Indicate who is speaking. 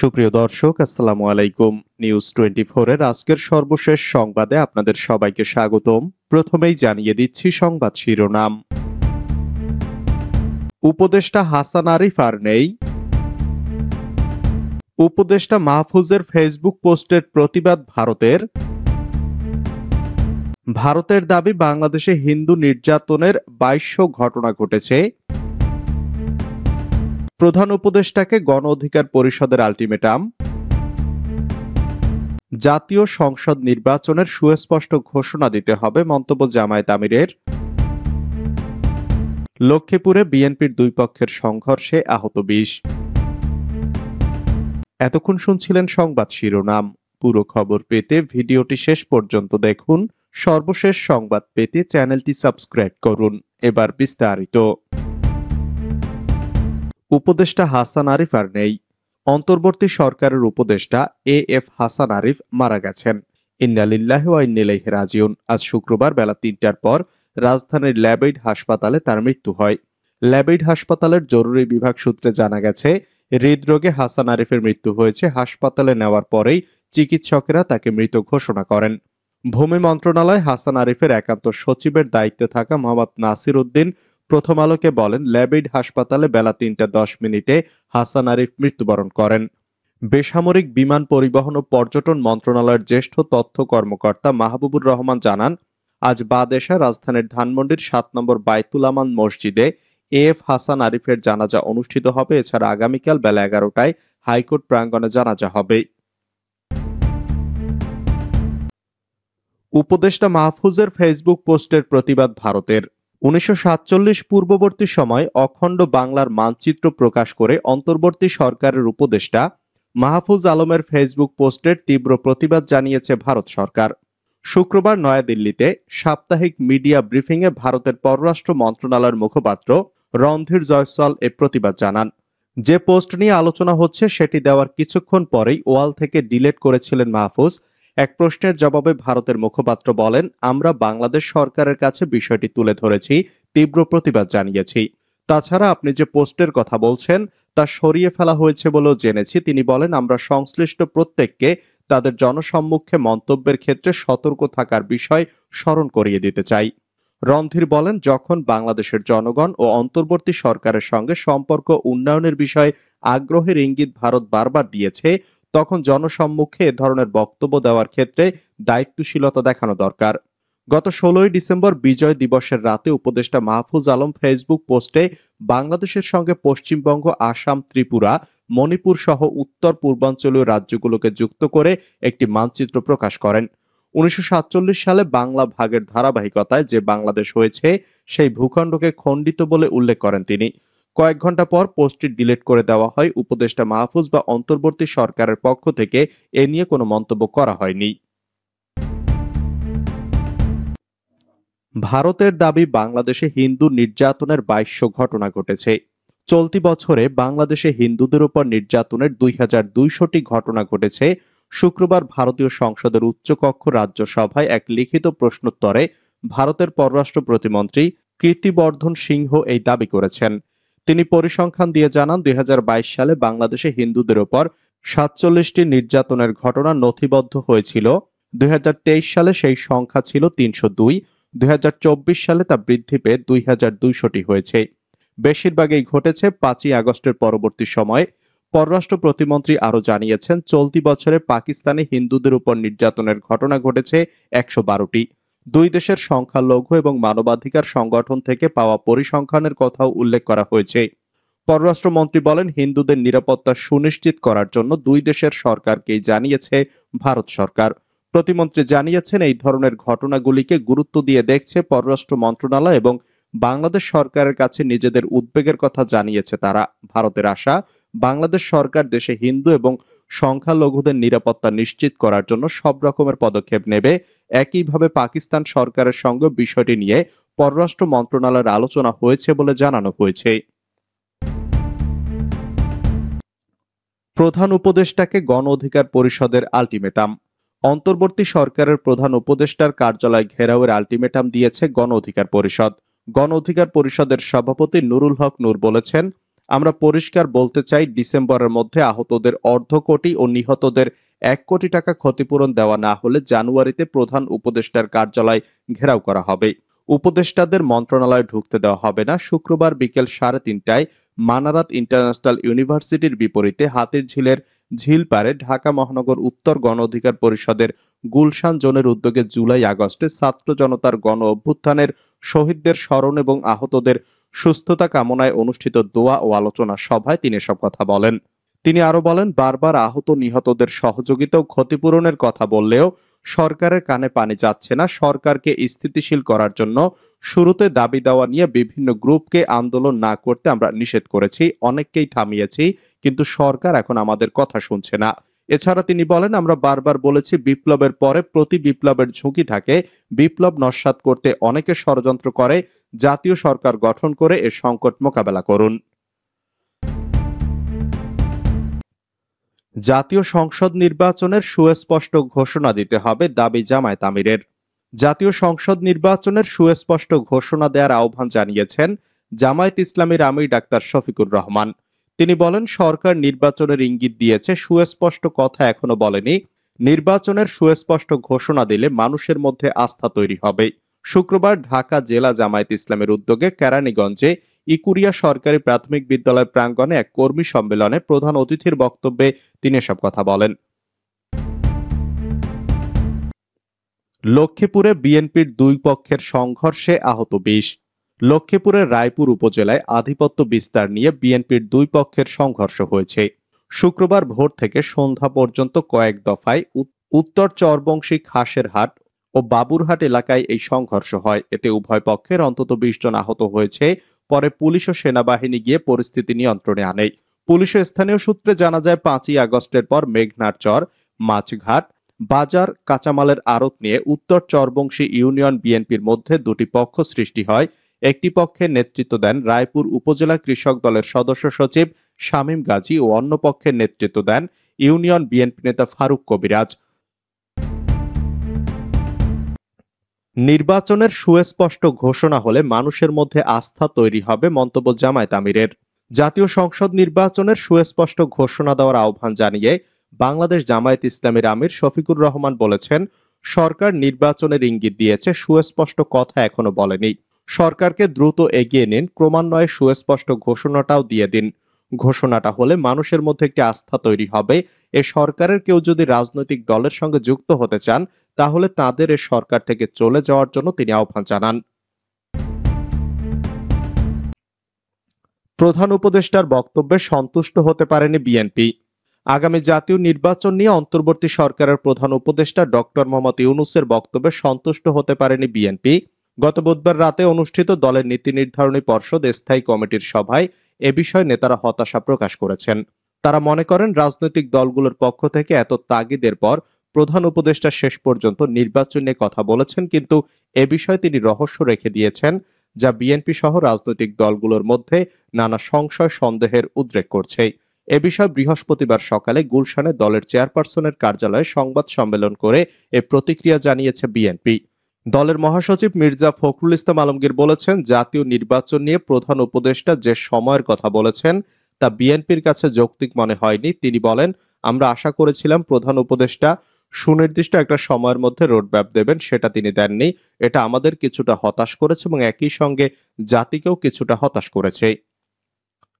Speaker 1: সুপ্রিয় দর্শক, আসসালামু আলাইকুম। নিউজ 24 এর আজকের সর্বশেষ সংবাদে আপনাদের সবাইকে স্বাগতম। প্রথমেই জানিয়ে দিচ্ছি সংবাদ শিরোনাম। উপদেষ্টা হাসান আরিফ আর নেই। উপদেষ্টা মাহফুজের ফেসবুক পোস্টের প্রতিবাদ ভারতের। ভারতের দাবি বাংলাদেশে হিন্দু নির্যাতনের 2200 ঘটনা ঘটেছে। প্রধান উপদেষ্টাকে গণ অধিকার পরিষদের আলটিমেটাম। জাতীয় সংসদ নির্বাচনের সুস্পষ্ট ঘোষণা দিতে হবে মন্তব্য জামায়াত আমিরের। লক্ষ্মীপুরে বিএনপির দুই পক্ষের সংঘর্ষে আহত 20। এতক্ষণ শুনছিলেন সংবাদ শিরোনাম। পুরো খবর পেতে ভিডিওটি শেষ পর্যন্ত দেখুন। সর্বশেষ সংবাদ পেতে চ্যানেলটি সাবস্ক্রাইব করুন। এবার বিস্তারিত। উপদেষ্টা হাসান আরিফ আর নেই। অন্তর্বর্তী সরকারের উপদেষ্টা এএফ হাসান আরিফ মারা গেছেন। ইন্না লিল্লাহি ওয়া ইন্না ইলাইহি রাজিউন। আজ শুক্রবার বেলা 3টার পর রাজধানীর ল্যাবেইড হাসপাতালে তার মৃত্যু হয়। ল্যাবেইড হাসপাতালের জরুরি বিভাগ সূত্রে জানা গেছে, হৃদরোগে হাসান আরিফের মৃত্যু হয়েছে। হাসপাতালে নেওয়ার পরেই চিকিৎসকেরা তাকে মৃত ঘোষণা করেন। ভূমি মন্ত্রণালয় হাসান আরিফের একান্ত সচিবের দায়িত্বে থাকা মোহাম্মদ নাসির উদ্দিন প্রথম আলোকে বলেন, ল্যাবেইড হাসপাতালে বেলা 3:10 হাসান আরিফ মৃত্যুবরণ করেন। বেসামরিক বিমান পরিবহন ও পর্যটন মন্ত্রণালয়ের জ্যেষ্ঠ তথ্য কর্মকর্তা মাহবুবুর রহমান জানান, আজ বাদেশা রাজধানীর ধানমন্ডির 7 নম্বর বাইতুল আমান মসজিদে এএফ হাসান আরিফের জানাজা অনুষ্ঠিত হবে। এছাড়া আগামীকাল বেলা 11টায় হাইকোর্ট প্রাঙ্গণে জানাজা হবে। উপদেষ্টা মাহফুজের ফেসবুক পোস্টের প্রতিবাদ ভারতের। 1947 পূর্ববর্তী সময় অখণ্ড বাংলার মানচিত্র প্রকাশ করে অন্তর্বর্তী সরকারের উপদেষ্টা মাহফুজ আলমের ফেসবুক পোস্টের তীব্র প্রতিবাদ জানিয়েছে ভারত সরকার। শুক্রবার নয়াদিল্লিতে সাপ্তাহিক মিডিয়া ব্রিফিংয়ে ভারতের পররাষ্ট্র মন্ত্রণালয়ের মুখপাত্র রণধীর জয়সওয়াল এ প্রতিবাদ জানান। যে পোস্ট নিয়ে আলোচনা হচ্ছে সেটি দেওয়ার কিছুক্ষণ পরেই ওয়াল থেকে ডিলিট করেছিলেন মাহফুজ। এক প্রশ্নের জবাবে ভারতের মুখপাত্র বলেন, আমরা বাংলাদেশ সরকারের কাছে বিষয়টি তুলে ধরেছি, তীব্র প্রতিবাদ জানিয়েছি। তাছাড়া আপনি যে পোস্টের কথা বলছেন তা সরিয়ে ফেলা হয়েছে বলেও জেনেছি। তিনি বলেন, আমরা সংশ্লিষ্ট প্রত্যেককে তাদের জনসম্মুখে মন্তব্যের ক্ষেত্রে সতর্ক থাকার বিষয় স্মরণ করিয়ে দিতে চাই। রণধীর বলেন, যখন বাংলাদেশের জনগণ ও অন্তর্বর্তী সরকারের সঙ্গে সম্পর্ক উন্নয়নের বিষয়ে আগ্রহের ইঙ্গিত ভারত বারবার দিয়েছে, তখন জনসম্মুখে এ ধরনের বক্তব্য দেওয়ার ক্ষেত্রে দায়িত্বশীলতা দেখানো দরকার। গত 16 ডিসেম্বর বিজয় দিবসের রাতে উপদেষ্টা মাহফুজ আলম ফেসবুক পোস্টে বাংলাদেশের সঙ্গে পশ্চিমবঙ্গ, আসাম, ত্রিপুরা, মণিপুর সহ উত্তর পূর্বাঞ্চলীয় রাজ্যগুলোকে যুক্ত করে একটি মানচিত্র প্রকাশ করেন। 1947 সালে বাংলা ভাগের ধারাবাহিকতায় যে বাংলাদেশ হয়েছে সেই ভূখণ্ডকে খণ্ডিত বলে উল্লেখ করেন তিনি। কয়েক ঘন্টা পর পোস্টটি ডিলিট করে দেওয়া হয়। উপদেষ্টা মাহফুজ বা অন্তর্বর্তী সরকারের পক্ষ থেকে এ নিয়ে কোনো মন্তব্য করা হয়নি। ভারতের দাবি বাংলাদেশে হিন্দু নির্যাতনের 2200 ঘটনা ঘটেছে। চলতি বছরে বাংলাদেশে হিন্দুদের উপর নির্যাতনের 2200টি ঘটনা ঘটেছে। শুক্রবার ভারতীয় সংসদের উচ্চকক্ষ রাজ্যসভায় এক লিখিত প্রশ্নোত্তরে ভারতের পররাষ্ট্র প্রতিমন্ত্রী কীর্তিবর্ধন সিংহ এই দাবি করেছেন। তিনি পরিসংখ্যান দিয়ে জানান, 2022 সালে বাংলাদেশে হিন্দুদের উপর 47টি নির্যাতনের ঘটনা নথিবদ্ধ হয়েছিল। 2023 সালে সেই সংখ্যা ছিল 302। 2024 সালে তা বৃদ্ধি পেয়ে 2200টি হয়েছে। বেশিরভাগই ঘটেছে 5ই আগস্টের পরবর্তী সময়ে। পররাষ্ট্র প্রতিমন্ত্রী আরও জানিয়েছেন, চলতি বছরে পাকিস্তানে হিন্দুদের উপর নির্যাতনের ঘটনা ঘটেছে 112টি। দুই দেশের সংখ্যালঘু এবং মানবাধিকার সংগঠন থেকে পাওয়া পরিসংখ্যানের কথাও উল্লেখ করা হয়েছে। পররাষ্ট্রমন্ত্রী বলেন, হিন্দুদের নিরাপত্তা সুনিশ্চিত করার জন্য দুই দেশের সরকারকেই জানিয়েছে ভারত সরকার। প্রতিমন্ত্রী জানিয়েছেন, এই ধরনের ঘটনাগুলিকে গুরুত্ব দিয়ে দেখছে পররাষ্ট্র মন্ত্রণালয় এবং বাংলাদেশ সরকারের কাছে নিজেদের উদ্বেগের কথা জানিয়েছে তারা। ভারতের আশা, বাংলাদেশ সরকার দেশে হিন্দু এবং সংখ্যালঘুদের নিরাপত্তা নিশ্চিত করার জন্য সব রকমের পদক্ষেপ নেবে। একইভাবে পাকিস্তান সরকারের সঙ্গে বিষয়টি নিয়ে পররাষ্ট্র মন্ত্রণালয়ের আলোচনা হয়েছে বলে জানানো হয়েছে। প্রধান উপদেষ্টাকে গণ অধিকার পরিষদের আলটিমেটাম। অন্তর্বর্তী সরকারের প্রধান উপদেষ্টার কার্যালয় ঘেরাওয়ের আলটিমেটাম দিয়েছে গণ অধিকার পরিষদ। গণ অধিকার পরিষদের সভাপতি নুরুল হক নূর বলেছেন, আমরা পরিষ্কার বলতে চাই, ডিসেম্বরের মধ্যে আহতদের অর্ধ কোটি ও নিহতদের 1 কোটি টাকা ক্ষতিপূরণ দেওয়া না হলে জানুয়ারিতে প্রধান উপদেষ্টার কার্যালয় ঘেরাও করা হবে। উপদেষ্টাদের মন্ত্রণালয়ে ঢুকতে দেওয়া হবে না। শুক্রবার বিকেল 3:30টায় মানারাত ইন্টারন্যাশনাল ইউনিভার্সিটির বিপরীতে হাতিরঝিলের ঝিলপাড়ে ঢাকা মহানগর উত্তর গণ অধিকার পরিষদের গুলশান জোনের উদ্যোগে জুলাই আগস্টে ছাত্র জনতার গণ অভ্যুত্থানের শহীদদের স্মরণ এবং আহতদের সুস্থতা কামনায় অনুষ্ঠিত দোয়া ও আলোচনা সভায় তিনি এসব কথা বলেন। তিনি আরো বলেন, বারবার আহত নিহতদের সহযোগিতা ও ক্ষতিপূরণের কথা বললেও সরকারের কানে পানি যাচ্ছে না। সরকারকে স্থিতিশীল করার জন্য শুরুতে দাবি দেওয়া নিয়ে বিভিন্ন গ্রুপকে আন্দোলন না করতে আমরা নিষেধ করেছি, অনেককেই থামিয়েছি, কিন্তু সরকার এখন আমাদের কথা শুনছে না। এছাড়া তিনি বলেন, আমরা বারবার বলেছি বিপ্লবের পরে প্রতি বিপ্লবের ঝুঁকি থাকে, বিপ্লব নস্যাৎ করতে অনেকে ষড়যন্ত্র করে, জাতীয় সরকার গঠন করে এ সংকট মোকাবেলা করুন। জাতীয় সংসদ নির্বাচনের সুস্পষ্ট ঘোষণা দিতে হবে দাবি জামায়াত আমিরের। জাতীয় সংসদ নির্বাচনের সুস্পষ্ট ঘোষণা দেওয়ার আহ্বান জানিয়েছেন জামায়াত ইসলামীর আমির ডাক্তার শফিকুর রহমান। তিনি বলেন, সরকার নির্বাচনের ইঙ্গিত দিয়েছে, সুস্পষ্ট কথা এখনো বলেনি। নির্বাচনের সুস্পষ্ট ঘোষণা দিলে মানুষের মধ্যে আস্থা তৈরি হবে। শুক্রবার ঢাকা জেলা জামায়াত ইসলামের উদ্যোগে কেরানীগঞ্জে ইকুরিয়া সরকারি প্রাথমিক বিদ্যালয় প্রাঙ্গণে এক কর্মী সম্মেলনে প্রধান অতিথির বক্তব্যে তিনি এসব কথা বলেন। লক্ষ্মীপুরে বিএনপির দুই পক্ষের সংঘর্ষে আহত 20। লক্ষ্মীপুরের রায়পুর উপজেলায় আধিপত্য বিস্তার নিয়ে বিএনপির দুই পক্ষের সংঘর্ষ হয়েছে। শুক্রবার ভোর থেকে সন্ধ্যা পর্যন্ত কয়েক দফায় উত্তর চরবংশী খাসেরহাট ও বাবুরহাট এলাকায় এই সংঘর্ষ হয়। এতে উভয় পক্ষের অন্তত 20 জন আহত হয়েছে। পরে পুলিশ ও সেনাবাহিনী গিয়ে পরিস্থিতি নিয়ন্ত্রণে আনে। পুলিশ ও স্থানীয় সূত্রে জানা যায়, 5ই আগস্টের পর মেঘনার চর, মাছঘাট বাজার কাঁচামালের আড়ত নিয়ে উত্তর চরবংশী ইউনিয়ন বিএনপির মধ্যে দুটি পক্ষ সৃষ্টি হয়। একটি পক্ষের নেতৃত্ব দেন রায়পুর উপজেলা কৃষক দলের সদস্য সচিব শামীম গাজী ও অন্য পক্ষের নেতৃত্ব দেন ইউনিয়ন বিএনপি নেতা ফারুক কবিরাজ। নির্বাচনের সুস্পষ্ট ঘোষণা হলে মানুষের মধ্যে আস্থা তৈরি হবে, মন্তব্য জামায়াত আমিরের। জাতীয় সংসদ নির্বাচনের সুস্পষ্ট ঘোষণা দেওয়ার আহ্বান জানিয়ে বাংলাদেশ জামায়াত ইসলামীর আমির শফিকুর রহমান বলেছেন, সরকার নির্বাচনের ইঙ্গিত দিয়েছে, সুস্পষ্ট কথা এখনো বলেনি। সরকারকে দ্রুত এগিয়ে নিন, ক্রমান্বয়ে সুস্পষ্ট ঘোষণাটাও দিয়ে দিন। ঘোষণাটা হলে মানুষের মধ্যে একটি আস্থা তৈরি হবে। এ সরকারের কেউ যদি রাজনৈতিক দলের সঙ্গে যুক্ত হতে চান, তাহলে তাদের এ সরকার থেকে চলে যাওয়ার জন্য তিনি আহ্বান জানান। প্রধান উপদেষ্টার বক্তব্যে সন্তুষ্ট হতে পারেনি বিএনপি। আগামী জাতীয় নির্বাচন নিয়ে অন্তর্বর্তী সরকারের প্রধান উপদেষ্টা ডক্টর মোহাম্মদ ইউনূসের বক্তব্যে সন্তুষ্ট হতে পারেনি বিএনপি। গত বুধবার রাতে অনুষ্ঠিত দলের নীতি নির্ধারণী পর্ষদ স্থায়ী কমিটির সভায় এ বিষয়ে নেতারা হতাশা প্রকাশ করেছেন। তারা মনে করেন, রাজনৈতিক দলগুলোর পক্ষ থেকে এত তাগিদের পর প্রধান উপদেষ্টা শেষ পর্যন্ত নির্বাচন নিয়ে কথা বলেছেন, কিন্তু এ বিষয়ে তিনি রহস্য রেখে দিয়েছেন, যা বিএনপি সহ রাজনৈতিক দলগুলোর মধ্যে নানা সংশয় সন্দেহের উদ্রেক করছে। এ বিষয়ে বৃহস্পতিবার সকালে গুলশানে দলের চেয়ারপারসনের কার্যালয়ে সংবাদ সম্মেলন করে এ প্রতিক্রিয়া জানিয়েছে বিএনপি। দলের মহাসচিব মির্জা ফখরুল ইসলাম আলমগীর বলেছেন, জাতীয় নির্বাচন নিয়ে প্রধান উপদেষ্টা যে সময়ের কথা বলেছেন তা বিএনপির কাছে যৌক্তিক মনে হয়নি। তিনি বলেন, আমরা আশা করেছিলাম প্রধান উপদেষ্টা সুনির্দিষ্ট একটা সময়ের মধ্যে রোডম্যাপ দেবেন, সেটা তিনি দেননি। এটা আমাদের কিছুটা হতাশ করেছে এবং একই সঙ্গে জাতিকেও কিছুটা হতাশ করেছে।